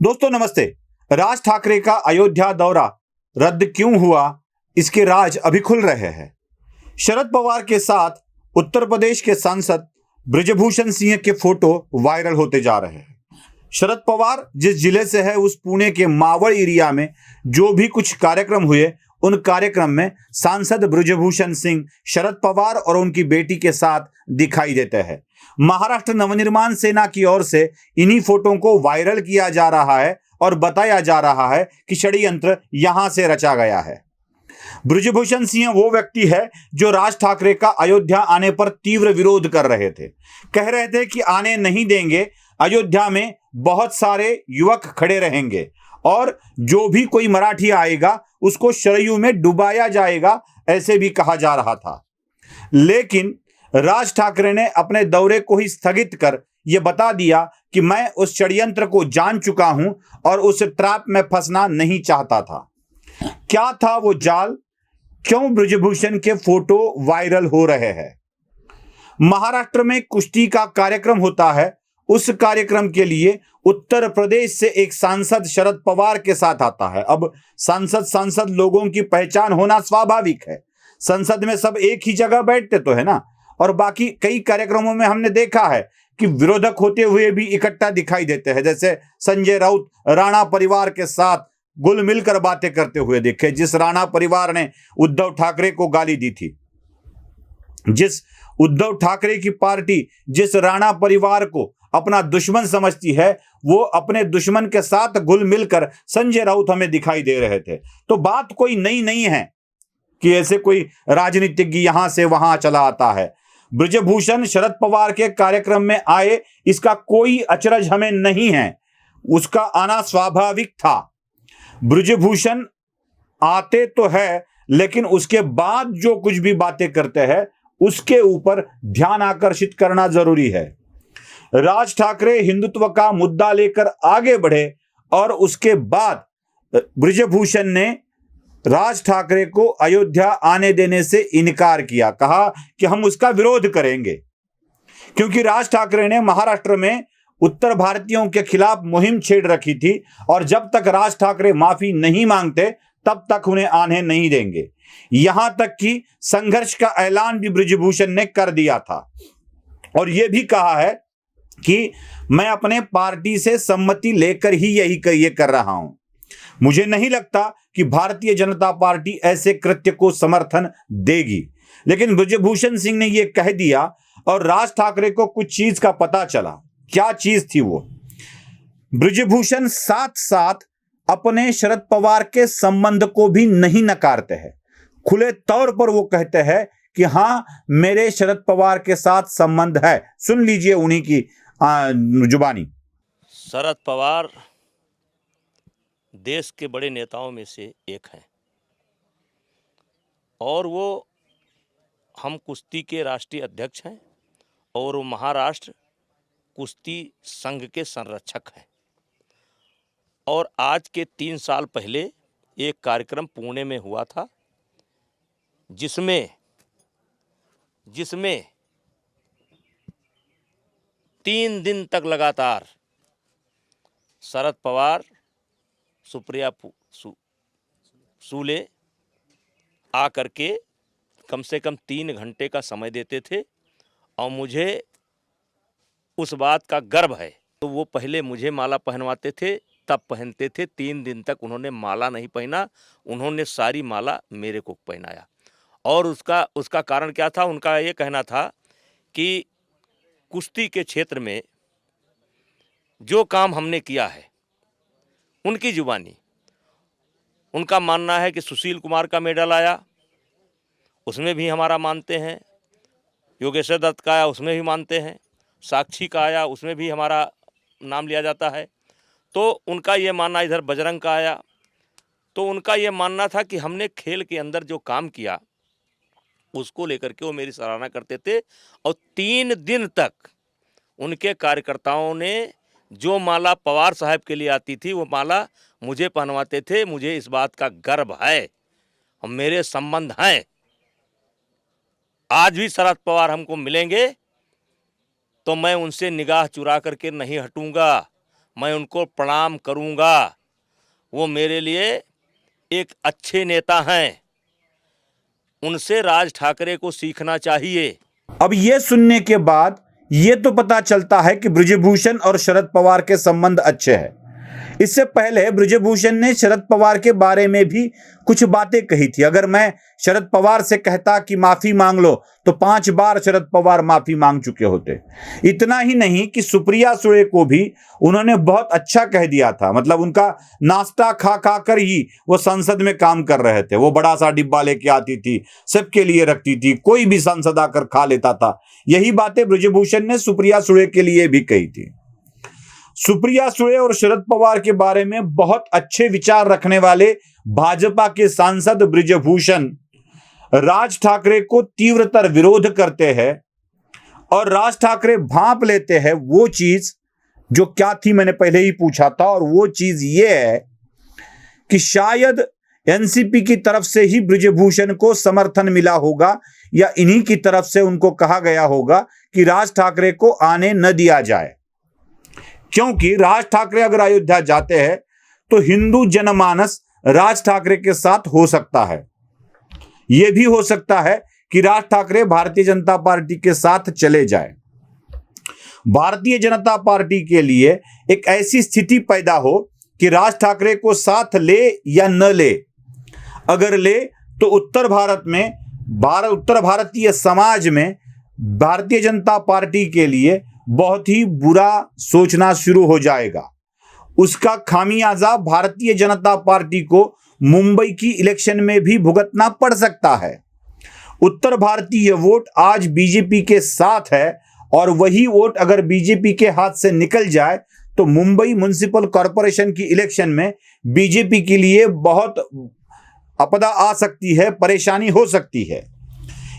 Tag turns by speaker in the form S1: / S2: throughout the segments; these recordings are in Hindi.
S1: दोस्तों नमस्ते। राज ठाकरे का अयोध्या दौरा रद्द क्यों हुआ, इसके राज अभी खुल रहे हैं। शरद पवार के साथ उत्तर प्रदेश के सांसद ब्रजभूषण सिंह के फोटो वायरल होते जा रहे हैं। शरद पवार जिस जिले से है उस पुणे के मावड़ एरिया में जो भी कुछ कार्यक्रम हुए, उन कार्यक्रम में सांसद ब्रजभूषण सिंह शरद पवार और उनकी बेटी के साथ दिखाई देते हैं। महाराष्ट्र नवनिर्माण सेना की ओर से इन्हीं फोटो को वायरल किया जा रहा है और बताया जा रहा है कि षड्यंत्र यहां से रचा गया है। ब्रजभूषण सिंह वो व्यक्ति है जो राज ठाकरे का अयोध्या आने पर तीव्र विरोध कर रहे थे। कह रहे थे कि आने नहीं देंगे, अयोध्या में बहुत सारे युवक खड़े रहेंगे और जो भी कोई मराठी आएगा उसको सरयू में डुबाया जाएगा, ऐसे भी कहा जा रहा था। लेकिन राज ठाकरे ने अपने दौरे को ही स्थगित कर यह बता दिया कि मैं उस षड्यंत्र को जान चुका हूं और उस ट्रैप में फंसना नहीं चाहता था। क्या था वो जाल, क्यों ब्रजभूषण के फोटो वायरल हो रहे हैं? महाराष्ट्र में कुश्ती का कार्यक्रम होता है। उस कार्यक्रम के लिए उत्तर प्रदेश से एक सांसद शरद पवार के साथ आता है। अब सांसद लोगों की पहचान होना स्वाभाविक है। संसद में सब एक ही जगह बैठते तो है ना, और बाकी कई कार्यक्रमों में हमने देखा है कि विरोधक होते हुए भी इकट्ठा दिखाई देते हैं। जैसे संजय राउत राणा परिवार के साथ गुल मिलकर बातें करते हुए दिखे। जिस राणा परिवार ने उद्धव ठाकरे को गाली दी थी, जिस उद्धव ठाकरे की पार्टी जिस राणा परिवार को अपना दुश्मन समझती है, वो अपने दुश्मन के साथ घुल मिलकर संजय राउत हमें दिखाई दे रहे थे। तो बात कोई नई नहीं है कि ऐसे कोई राजनीतिज्ञ यहां से वहां चला आता है। ब्रजभूषण शरद पवार के कार्यक्रम में आए, इसका कोई अचरज हमें नहीं है, उसका आना स्वाभाविक था। ब्रजभूषण आते तो है, लेकिन उसके बाद जो कुछ भी बातें करते हैं उसके ऊपर ध्यान आकर्षित करना जरूरी है। राज ठाकरे हिंदुत्व का मुद्दा लेकर आगे बढ़े और उसके बाद ब्रजभूषण ने राज ठाकरे को अयोध्या आने देने से इनकार किया। कहा कि हम उसका विरोध करेंगे, क्योंकि राज ठाकरे ने महाराष्ट्र में उत्तर भारतीयों के खिलाफ मुहिम छेड़ रखी थी और जब तक राज ठाकरे माफी नहीं मांगते तब तक उन्हें आने नहीं देंगे। यहां तक कि संघर्ष का ऐलान भी ब्रजभूषण ने कर दिया था और यह भी कहा है कि मैं अपने पार्टी से सम्मति लेकर ही ये कर रहा हूं। मुझे नहीं लगता कि भारतीय जनता पार्टी ऐसे कृत्य को समर्थन देगी। लेकिन ब्रजभूषण सिंह ने यह कह दिया और राज ठाकरे को कुछ चीज का पता चला। क्या चीज थी वो? ब्रजभूषण साथ साथ अपने शरद पवार के संबंध को भी नहीं नकारते हैं। खुले तौर पर वो कहते हैं कि हां, मेरे शरद पवार के साथ संबंध है। सुन लीजिए उन्हीं की जुबानी।
S2: शरद पवार देश के बड़े नेताओं में से एक हैं और वो हम कुश्ती के राष्ट्रीय अध्यक्ष हैं और वो महाराष्ट्र कुश्ती संघ के संरक्षक हैं। और आज के 3 साल पहले एक कार्यक्रम पुणे में हुआ था जिसमें 3 दिन तक लगातार शरद पवार, सुप्रिया सूले आकर के कम से कम 3 घंटे का समय देते थे और मुझे उस बात का गर्व है। तो वो पहले मुझे माला पहनवाते थे, तब पहनते थे। 3 दिन तक उन्होंने माला नहीं पहना, उन्होंने सारी माला मेरे को पहनाया। और उसका कारण क्या था? उनका ये कहना था कि कुश्ती के क्षेत्र में जो काम हमने किया है, उनकी जुबानी, उनका मानना है कि सुशील कुमार का मेडल आया, उसमें भी हमारा मानते हैं। योगेश्वर दत्त का आया, उसमें भी मानते हैं। साक्षी का आया, उसमें भी हमारा नाम लिया जाता है। तो उनका ये मानना, इधर बजरंग का आया, तो उनका ये मानना था कि हमने खेल के अंदर जो काम किया उसको लेकर के वो मेरी सराहना करते थे। और 3 दिन तक उनके कार्यकर्ताओं ने जो माला पवार साहब के लिए आती थी वो माला मुझे पहनवाते थे। मुझे इस बात का गर्व है और मेरे संबंध हैं। आज भी शरद पवार हमको मिलेंगे तो मैं उनसे निगाह चुरा करके नहीं हटूंगा। मैं उनको प्रणाम करूंगा। वो मेरे लिए एक अच्छे नेता हैं, उनसे राज ठाकरे को सीखना चाहिए।
S1: अब यह सुनने के बाद यह तो पता चलता है कि बृजभूषण और शरद पवार के संबंध अच्छे हैं। इससे पहले बृजभूषण ने शरद पवार के बारे में भी कुछ बातें कही थी। अगर मैं शरद पवार से कहता कि माफी मांग लो, तो 5 बार शरद पवार माफी मांग चुके होते। इतना ही नहीं कि सुप्रिया सुळे को भी उन्होंने बहुत अच्छा कह दिया था। मतलब उनका नाश्ता खा खा कर ही वो संसद में काम कर रहे थे। वो बड़ा सा डिब्बा लेके आती थी, सबके लिए रखती थी, कोई भी सांसद आकर खा लेता था। यही बातें बृजभूषण ने सुप्रिया सुळे के लिए भी कही थी। सुप्रिया सुळे और शरद पवार के बारे में बहुत अच्छे विचार रखने वाले भाजपा के सांसद बृजभूषण राज ठाकरे को तीव्रतर विरोध करते हैं और राज ठाकरे भांप लेते हैं वो चीज जो क्या थी, मैंने पहले ही पूछा था। और वो चीज ये है कि शायद एनसीपी की तरफ से ही बृजभूषण को समर्थन मिला होगा या इन्हीं की तरफ से उनको कहा गया होगा कि राज ठाकरे को आने न दिया जाए, क्योंकि राज ठाकरे अगर अयोध्या जाते हैं तो हिंदू जनमानस राज ठाकरे के साथ हो सकता है। यह भी हो सकता है कि राज ठाकरे भारतीय जनता पार्टी के साथ चले जाए। भारतीय जनता पार्टी के लिए एक ऐसी स्थिति पैदा हो कि राज ठाकरे को साथ ले या न ले। अगर ले तो उत्तर भारतीय समाज में भारतीय जनता पार्टी के लिए बहुत ही बुरा सोचना शुरू हो जाएगा। उसका खामियाजा भारतीय जनता पार्टी को मुंबई की इलेक्शन में भी भुगतना पड़ सकता है। उत्तर भारतीय वोट आज बीजेपी के साथ है और वही वोट अगर बीजेपी के हाथ से निकल जाए तो मुंबई म्युनिसिपल कॉरपोरेशन की इलेक्शन में बीजेपी के लिए बहुत आपदा आ सकती है, परेशानी हो सकती है।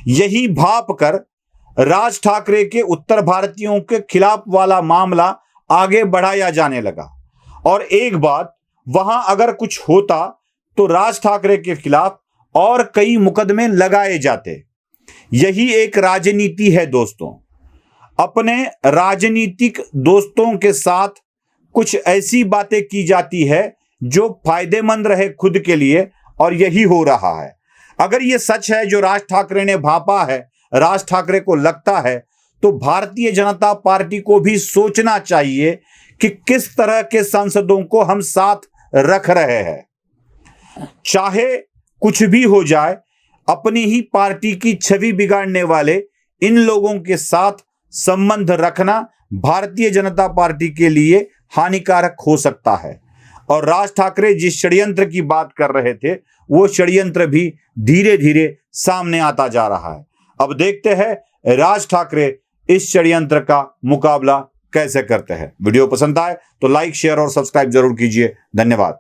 S1: यही भाप कर राज ठाकरे के उत्तर भारतीयों के खिलाफ वाला मामला आगे बढ़ाया जाने लगा। और एक बात, वहां अगर कुछ होता तो राज ठाकरे के खिलाफ और कई मुकदमे लगाए जाते। यही एक राजनीति है दोस्तों। अपने राजनीतिक दोस्तों के साथ कुछ ऐसी बातें की जाती है जो फायदेमंद रहे खुद के लिए, और यही हो रहा है। अगर ये सच है जो राज ठाकरे ने भांपा है, राज ठाकरे को लगता है, तो भारतीय जनता पार्टी को भी सोचना चाहिए कि किस तरह के सांसदों को हम साथ रख रहे हैं। चाहे कुछ भी हो जाए, अपनी ही पार्टी की छवि बिगाड़ने वाले इन लोगों के साथ संबंध रखना भारतीय जनता पार्टी के लिए हानिकारक हो सकता है। और राज ठाकरे जिस षड्यंत्र की बात कर रहे थे, वो षड्यंत्र भी धीरे धीरे सामने आता जा रहा है। अब देखते हैं राज ठाकरे इस षड्यंत्र का मुकाबला कैसे करते हैं। वीडियो पसंद आए तो लाइक, शेयर और सब्सक्राइब जरूर कीजिए। धन्यवाद।